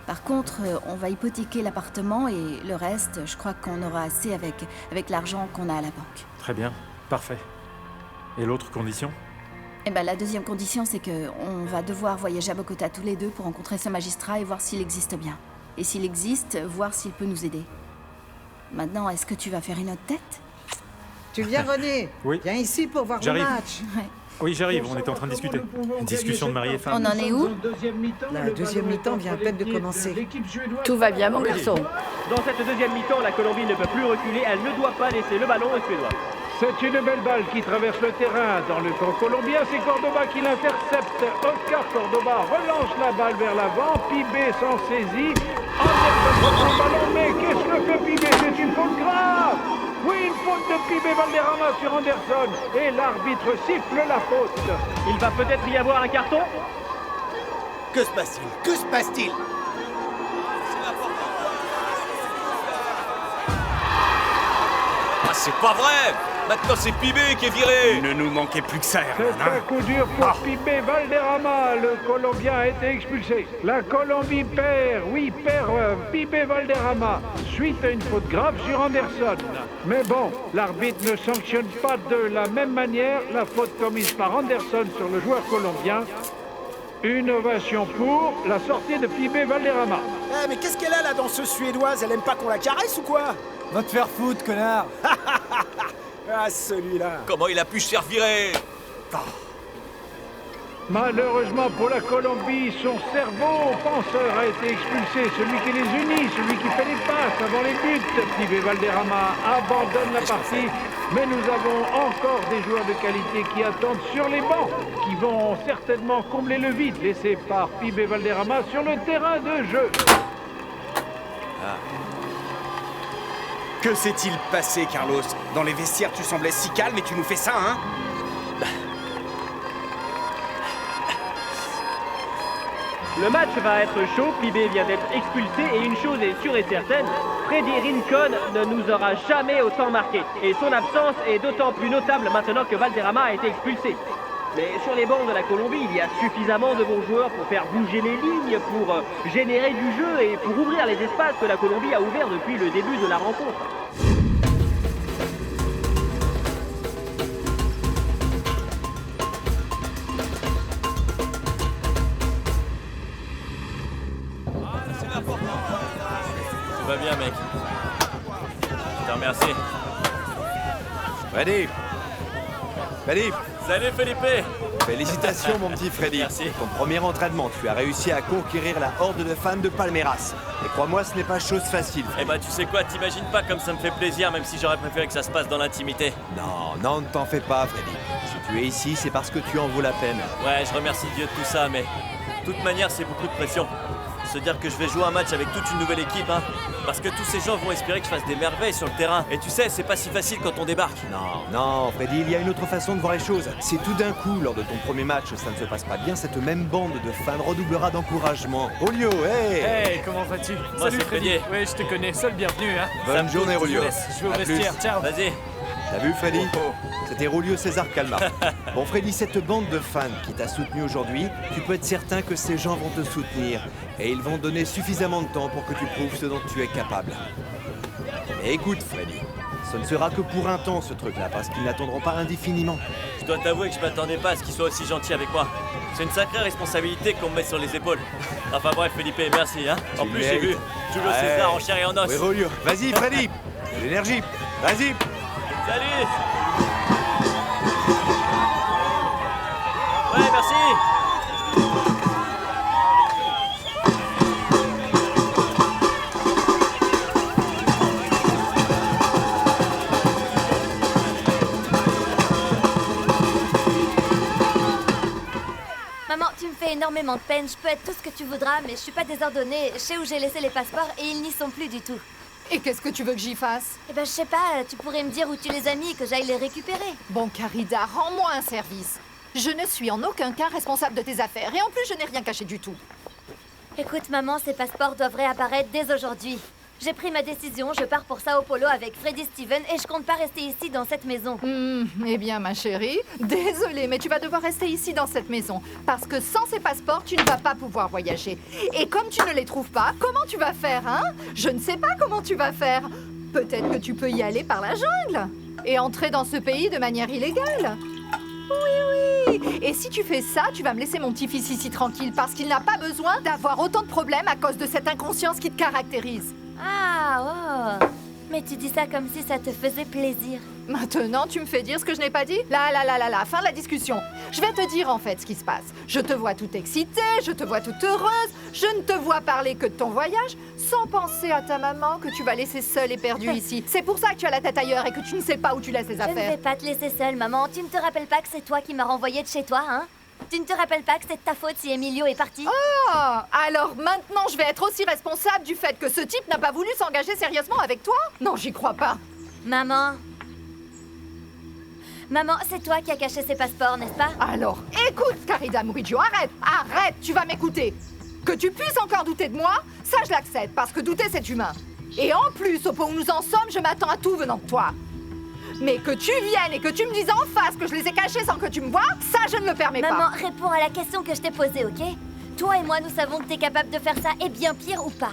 X: Par contre, on va hypothéquer l'appartement et le reste, je crois qu'on aura assez avec l'argent qu'on a à la banque.
H: Très bien, parfait. Et l'autre condition?
X: Eh ben, la deuxième condition, c'est qu'on va devoir voyager à Bogota tous les deux pour rencontrer ce magistrat et voir s'il existe bien. Et s'il existe, voir s'il peut nous aider. Maintenant, est-ce que tu vas faire une autre tête?
W: Tu viens, René?
H: Oui.
W: Viens ici pour voir le
H: J'arrive.
W: match.
X: Ouais.
H: Oui, j'arrive, on est en train de discuter. Discussion de mari et femme.
X: On en est où?
W: La deuxième mi-temps vient à peine de commencer.
C: Tout va bien, mon garçon.
A: Dans cette deuxième mi-temps, la Colombie ne peut plus reculer. Elle ne doit pas laisser le ballon aux Suédois.
M: C'est une belle balle qui traverse le terrain. Dans le camp colombien, c'est Cordoba qui l'intercepte. Oscar Cordoba relance la balle vers l'avant. Pibé s'en saisit. Anderson prend le ballon, mais qu'est-ce que fait Pibé? C'est une faute grave. Oui, une faute de Pibé Valderrama sur Anderson. Et l'arbitre siffle la faute.
A: Il va peut-être y avoir un carton.
B: Que se passe-t-il? Que se passe-t-il?
E: c'est pas vrai! Maintenant, c'est Pibé qui est viré!
D: Il ne nous manquait plus que ça, Herman.
M: C'est un coup dur pour Pibé Valderrama. Le Colombien a été expulsé. La Colombie perd, Pibé Valderrama, suite à une faute grave sur Anderson. Mais bon, l'arbitre ne sanctionne pas de la même manière la faute commise par Anderson sur le joueur colombien. Une ovation pour la sortie de Pibé Valderrama.
D: Eh, mais qu'est-ce qu'elle a, la danseuse suédoise? Elle aime pas qu'on la caresse ou quoi?
V: Va te faire foutre, connard.
D: Ah, celui-là.
E: Comment il a pu se faire virer?
M: Malheureusement pour la Colombie, son cerveau penseur a été expulsé. Celui qui les unit, celui qui fait les passes avant les buts. Pibé Valderrama abandonne la partie. Mais nous avons encore des joueurs de qualité qui attendent sur les bancs, qui vont certainement combler le vide laissé par Pibé Valderrama sur le terrain de jeu.
S: Que s'est-il passé, Carlos? Dans les vestiaires, tu semblais si calme et tu nous fais ça, hein?
A: Le match va être chaud, Pibé vient d'être expulsé et une chose est sûre et certaine, Freddy Rincon ne nous aura jamais autant marqué. Et son absence est d'autant plus notable maintenant que Valderrama a été expulsé. Mais sur les bancs de la Colombie, il y a suffisamment de bons joueurs pour faire bouger les lignes, pour générer du jeu et pour ouvrir les espaces que la Colombie a ouverts depuis le début de la rencontre.
N: Tout va bien, mec. Je te remercie.
V: Freddy.
N: Salut, Felipe.
V: Félicitations, mon petit Freddy.
N: Merci.
V: Ton premier entraînement, tu as réussi à conquérir la horde de fans de Palmeiras. Et crois-moi, ce n'est pas chose facile.
N: Eh bah, tu sais quoi, t'imagines pas comme ça me fait plaisir, même si j'aurais préféré que ça se passe dans l'intimité.
V: Non, ne t'en fais pas, Freddy. Si tu es ici, c'est parce que tu en vaux la peine.
N: Ouais, je remercie Dieu de tout ça, mais de toute manière, c'est beaucoup de pression. Se dire que je vais jouer un match avec toute une nouvelle équipe, hein. Parce que tous ces gens vont espérer que je fasse des merveilles sur le terrain. Et tu sais, c'est pas si facile quand on débarque.
V: Non, Freddy, il y a une autre façon de voir les choses. Si tout d'un coup, lors de ton premier match, ça ne se passe pas bien, cette même bande de fans redoublera d'encouragement. Rolio, hey!
L: Hey, comment vas-tu?
N: Moi, c'est Freddy.
L: Ouais, je te connais, seul bienvenu, hein.
V: Bonne journée, Rolio.
L: Je vais au vestiaire, ciao.
N: Vas-y.
V: T'as vu, Freddy? C'était Rolio César Calma. Bon, Freddy, cette bande de fans qui t'a soutenu aujourd'hui, tu peux être certain que ces gens vont te soutenir. Et ils vont donner suffisamment de temps pour que tu prouves ce dont tu es capable. Mais écoute, Freddy, ce ne sera que pour un temps, ce truc-là, parce qu'ils n'attendront pas indéfiniment.
N: Je dois t'avouer que je m'attendais pas à ce qu'ils soient aussi gentils avec moi. C'est une sacrée responsabilité qu'on me met sur les épaules. Enfin bref, Felipe, merci, hein. En plus, j'ai vu Julio César en chair et en os.
V: Oui, Rolio. Vas-y, Freddy. De l'énergie. Vas-y.
N: Salut. Ouais, merci.
O: Maman, tu me fais énormément de peine. Je peux être tout ce que tu voudras, mais je suis pas désordonnée. Je sais où j'ai laissé les passeports et ils n'y sont plus du tout.
I: Et qu'est-ce que tu veux que j'y fasse?
O: Eh ben, je sais pas, tu pourrais me dire où tu les as mis et que j'aille les récupérer.
I: Bon, Carida, rends-moi un service. Je ne suis en aucun cas responsable de tes affaires et en plus, je n'ai rien caché du tout.
O: Écoute, maman, ces passeports doivent réapparaître dès aujourd'hui. J'ai pris ma décision, je pars pour Sao Paulo avec Freddy Steven et je compte pas rester ici dans cette maison.
I: Eh bien, ma chérie, désolée, mais tu vas devoir rester ici dans cette maison. Parce que sans ces passeports, tu ne vas pas pouvoir voyager. Et comme tu ne les trouves pas, comment tu vas faire, hein? Je ne sais pas comment tu vas faire. Peut-être que tu peux y aller par la jungle et entrer dans ce pays de manière illégale. Oui. Et si tu fais ça, tu vas me laisser mon petit-fils ici tranquille parce qu'il n'a pas besoin d'avoir autant de problèmes à cause de cette inconscience qui te caractérise.
O: Ah, oh. Mais tu dis ça comme si ça te faisait plaisir.
I: Maintenant, tu me fais dire ce que je n'ai pas dit? Là, fin de la discussion. Je vais te dire en fait ce qui se passe. Je te vois toute excitée, je te vois toute heureuse, je ne te vois parler que de ton voyage, sans penser à ta maman que tu vas laisser seule et perdue ici. C'est pour ça que tu as la tête ailleurs et que tu ne sais pas où tu laisses les affaires.
O: Je ne vais pas te laisser seule, maman. Tu ne te rappelles pas que c'est toi qui m'as renvoyée de chez toi, hein? Tu ne te rappelles pas que c'est de ta faute si Emilio est parti?
I: Oh! Alors maintenant, je vais être aussi responsable du fait que ce type n'a pas voulu s'engager sérieusement avec toi? Non, j'y crois pas.
O: Maman, c'est toi qui as caché ces passeports, n'est-ce pas?
I: Alors, écoute, Carida Murillo, arrête, tu vas m'écouter. Que tu puisses encore douter de moi, ça je l'accepte, parce que douter c'est humain. Et en plus, au point où nous en sommes, je m'attends à tout venant de toi. Mais que tu viennes et que tu me dises en face que je les ai cachés sans que tu me vois, ça je ne le permets pas.
O: Maman, réponds à la question que je t'ai posée, ok? Toi et moi, nous savons que t'es capable de faire ça, et bien pire ou pas.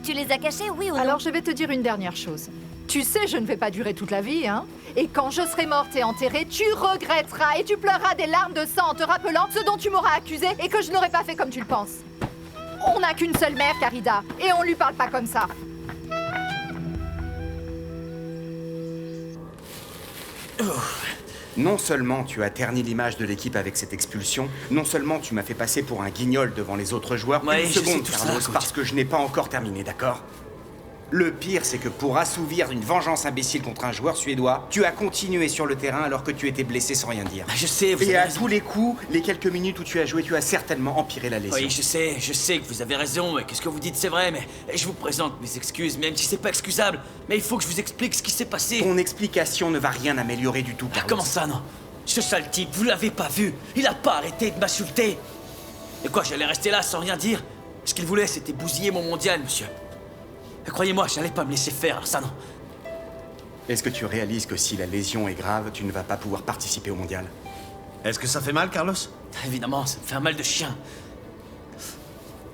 O: Tu les as cachés, oui ou non?
I: Alors je vais te dire une dernière chose. Tu sais, je ne vais pas durer toute la vie, hein? Et quand je serai morte et enterrée, tu regretteras et tu pleureras des larmes de sang en te rappelant ce dont tu m'auras accusé et que je n'aurais pas fait comme tu le penses. On n'a qu'une seule mère, Carida, et on lui parle pas comme ça.
S: Non seulement tu as terni l'image de l'équipe avec cette expulsion, non seulement tu m'as fait passer pour un guignol devant les autres joueurs.
N: Ouais,
S: une seconde, Carlos, parce que je n'ai pas encore terminé, d'accord? Le pire, c'est que pour assouvir une vengeance imbécile contre un joueur suédois, tu as continué sur le terrain alors que tu étais blessé sans rien dire.
N: Je sais, vous
S: Et
N: avez
S: à
N: raison.
S: tous les coups, les quelques minutes où tu as joué, tu as certainement empiré la lésion.
N: Oui, je sais que vous avez raison, et que ce que vous dites c'est vrai, mais je vous présente mes excuses, même si c'est pas excusable. Mais il faut que je vous explique ce qui s'est passé.
S: Ton explication ne va rien améliorer du tout, Carlos.
N: Comment ça, non? Ce sale type, vous l'avez pas vu? Il a pas arrêté de m'insulter. Et quoi, j'allais rester là sans rien dire? Ce qu'il voulait, c'était bousiller mon mondial, monsieur. Et croyez-moi, j'allais pas me laisser faire, alors ça non.
S: Est-ce que tu réalises que si la lésion est grave, tu ne vas pas pouvoir participer au mondial?
F: Est-ce que ça fait mal, Carlos?
N: Évidemment, ça me fait un mal de chien.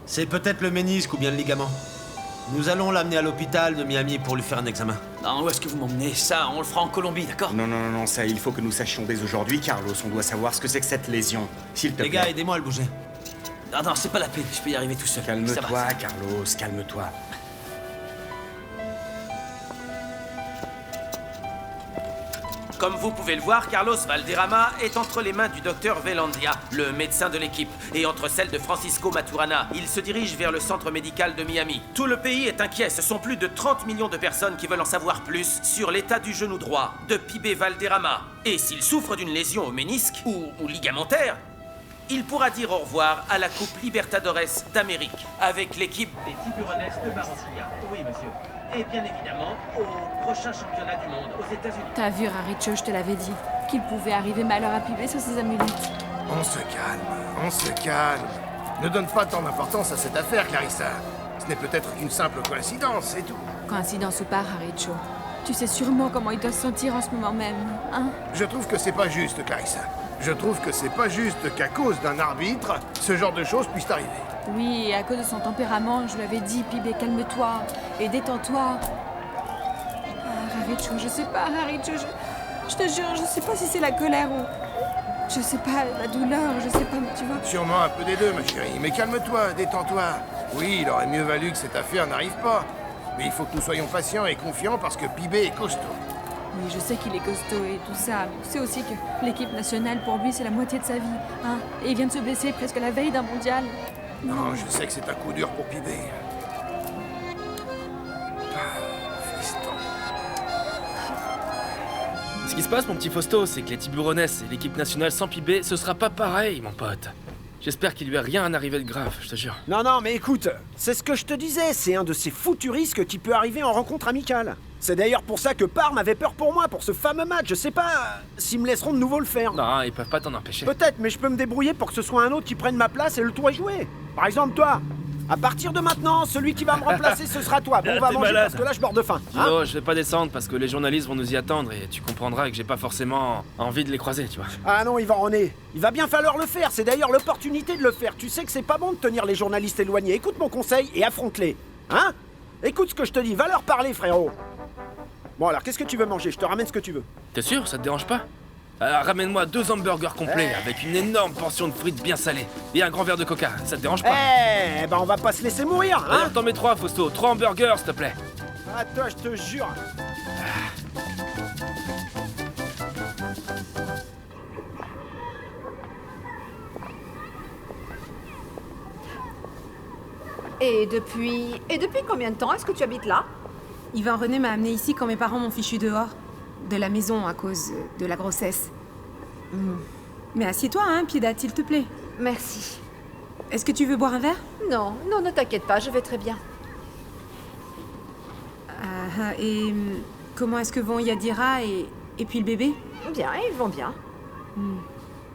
F: C'est peut-être le ménisque ou bien le ligament. Nous allons l'amener à l'hôpital de Miami pour lui faire un examen.
N: Non, où est-ce que vous m'emmenez? Ça, on le fera en Colombie, d'accord?
S: Non, ça, il faut que nous sachions dès aujourd'hui, Carlos. On doit savoir ce que c'est que cette lésion. S'il te plaît.
F: Les gars, aidez-moi à le bouger.
N: Non, c'est pas la peine, je peux y arriver tout seul.
S: Calme-toi,
N: Ça va.
S: Carlos, calme-toi.
P: Comme vous pouvez le voir, Carlos Valderrama est entre les mains du docteur Velandia, le médecin de l'équipe, et entre celles de Francisco Maturana. Il se dirige vers le centre médical de Miami. Tout le pays est inquiet. Ce sont plus de 30 millions de personnes qui veulent en savoir plus sur l'état du genou droit de Pibé Valderrama. Et s'il souffre d'une lésion au ménisque ou ligamentaire, il pourra dire au revoir à la Coupe Libertadores d'Amérique avec l'équipe des Tiburones de Barranquilla. Oui, monsieur. Et bien évidemment, au prochain championnat du monde aux États-Unis.
J: T'as vu, Raricho, je te l'avais dit, qu'il pouvait arriver malheur à Pibé sur ses amulettes.
Q: On se calme. Ne donne pas tant d'importance à cette affaire, Clarissa. Ce n'est peut-être qu'une simple coïncidence, c'est tout.
J: Coïncidence ou pas, Raricho, tu sais sûrement comment il doit se sentir en ce moment même, hein?
Q: Je trouve que c'est pas juste, Clarissa. Je trouve que c'est pas juste qu'à cause d'un arbitre, ce genre de choses puisse arriver.
J: Oui, et à cause de son tempérament, je lui avais dit, Pibé, calme-toi et détends-toi. Ah, Raricho, je sais pas, Raricho, je te jure, je sais pas si c'est la colère ou... Je sais pas, la douleur, je sais pas, mais tu vois...
Q: Sûrement un peu des deux, ma chérie. Mais calme-toi, détends-toi. Oui, il aurait mieux valu que cette affaire n'arrive pas. Mais il faut que nous soyons patients et confiants parce que Pibé est costaud.
J: Oui, je sais qu'il est costaud et tout ça, mais tu sais aussi que l'équipe nationale, pour lui, c'est la moitié de sa vie, hein? Et il vient de se blesser presque la veille d'un mondial.
Q: Non, je sais que c'est un coup dur pour Pibé.
K: Ce qui se passe, mon petit Fausto, c'est que les Tiburones et l'équipe nationale sans Pibé, ce sera pas pareil, mon pote. J'espère qu'il lui est rien arrivé de grave, je te jure.
D: Non, mais écoute, c'est ce que je te disais, c'est un de ces foutus risques qui peut arriver en rencontre amicale. C'est d'ailleurs pour ça que Parme avait peur pour moi, pour ce fameux match. Je sais pas s'ils me laisseront de nouveau le faire.
K: Non, ils peuvent pas t'en empêcher.
D: Peut-être, mais je peux me débrouiller pour que ce soit un autre qui prenne ma place et le tour est joué. Par exemple, toi. À partir de maintenant, celui qui va me remplacer, ce sera toi. Bon, on va manger parce que là, je meurs de faim. Hein?
K: Tino, je vais pas descendre parce que les journalistes vont nous y attendre et tu comprendras que j'ai pas forcément envie de les croiser, tu vois.
D: Ah non, Yvan René, il va bien falloir le faire. C'est d'ailleurs l'opportunité de le faire. Tu sais que c'est pas bon de tenir les journalistes éloignés. Écoute mon conseil et affronte-les. Hein? Écoute ce que je te dis. Va leur parler, frérot. Bon, alors, qu'est-ce que tu veux manger? Je te ramène ce que tu veux.
K: T'es sûr, ça te dérange pas? Alors ramène-moi 2 hamburgers complets avec une énorme portion de frites bien salées et un grand verre de coca, ça te dérange pas?
D: Eh ben on va pas se laisser mourir, hein?
K: T'en mets 3, Fausto, 3 hamburgers s'il te plaît.
D: Ah toi, je te jure.
I: Et depuis combien de temps est-ce que tu habites là?
J: Yvan René m'a amené ici quand mes parents m'ont fichu dehors. De la maison à cause de la grossesse. Mais assieds-toi, hein, Piedade, s'il te plaît.
I: Merci.
J: Est-ce que tu veux boire un verre?
I: Non, ne t'inquiète pas, je vais très bien.
J: Et comment est-ce que vont Yadira et puis le bébé?
I: Bien, ils vont bien.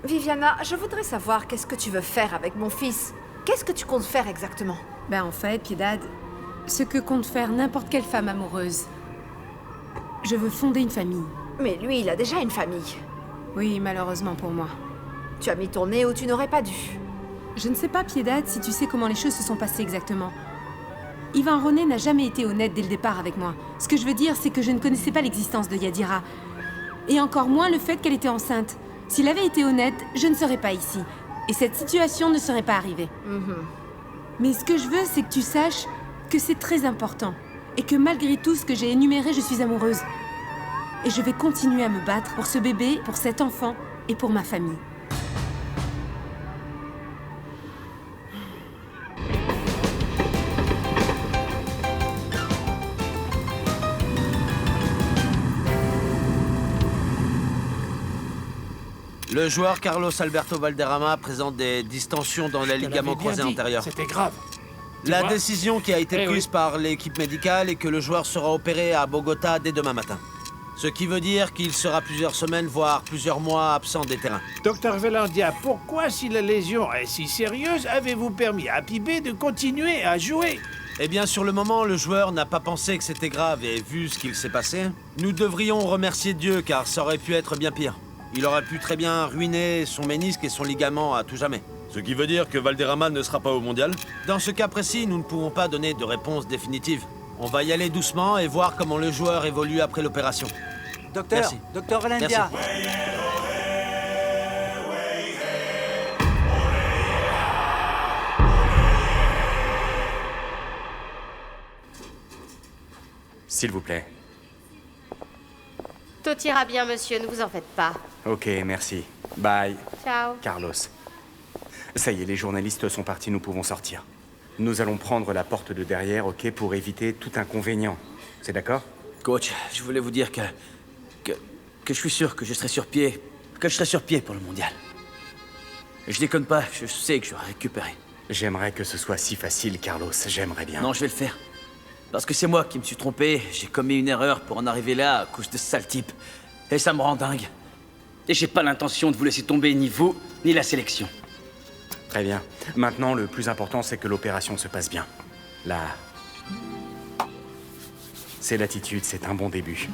I: Viviana, je voudrais savoir qu'est-ce que tu veux faire avec mon fils. Qu'est-ce que tu comptes faire exactement?
J: Ben en fait, Piedade, ce que compte faire n'importe quelle femme amoureuse. Je veux fonder une famille.
I: Mais lui, il a déjà une famille.
J: Oui, malheureusement pour moi.
I: Tu as mis ton nez où tu n'aurais pas dû.
J: Je ne sais pas, Piedad, si tu sais comment les choses se sont passées exactement. Ivan René n'a jamais été honnête dès le départ avec moi. Ce que je veux dire, c'est que je ne connaissais pas l'existence de Yadira. Et encore moins le fait qu'elle était enceinte. S'il avait été honnête, je ne serais pas ici. Et cette situation ne serait pas arrivée. Mais ce que je veux, c'est que tu saches que c'est très important. Et que malgré tout ce que j'ai énuméré, je suis amoureuse. Et je vais continuer à me battre pour ce bébé, pour cet enfant et pour ma famille.
F: Le joueur Carlos Alberto Valderrama présente des distensions dans les ligaments croisés antérieurs.
L: C'était grave.
F: La décision qui a été prise par l'équipe médicale est que le joueur sera opéré à Bogota dès demain matin. Ce qui veut dire qu'il sera plusieurs semaines, voire plusieurs mois absent des terrains.
M: Docteur Velandia, pourquoi, si la lésion est si sérieuse, avez-vous permis à Pibé de continuer à jouer?
F: Eh bien, sur le moment, le joueur n'a pas pensé que c'était grave et vu ce qu'il s'est passé, nous devrions remercier Dieu car ça aurait pu être bien pire. Il aurait pu très bien ruiner son ménisque et son ligament à tout jamais.
G: Ce qui veut dire que Valderrama ne sera pas au mondial?
F: Dans ce cas précis, nous ne pouvons pas donner de réponse définitive. On va y aller doucement et voir comment le joueur évolue après l'opération.
B: Docteur,
F: Merci.
B: Docteur Valendia.
F: Merci.
S: S'il vous plaît.
R: Tout ira bien, monsieur, ne vous en faites pas.
S: Ok, merci. Bye.
R: Ciao.
S: Carlos. Ça y est, les journalistes sont partis, nous pouvons sortir. Nous allons prendre la porte de derrière, ok, pour éviter tout inconvénient. C'est d'accord?
T: Coach, je voulais vous dire que je suis sûr que je serai sur pied. Que je serai sur pied pour le mondial. Et je déconne pas, je sais que j'aurai récupéré.
S: J'aimerais que ce soit si facile, Carlos. J'aimerais bien.
T: Non, je vais le faire. Parce que c'est moi qui me suis trompé. J'ai commis une erreur pour en arriver là à cause de ce sale type. Et ça me rend dingue. Et j'ai pas l'intention de vous laisser tomber, ni vous, ni la sélection.
S: Très bien. Maintenant, le plus important, c'est que l'opération se passe bien. Là... C'est l'attitude, c'est un bon début.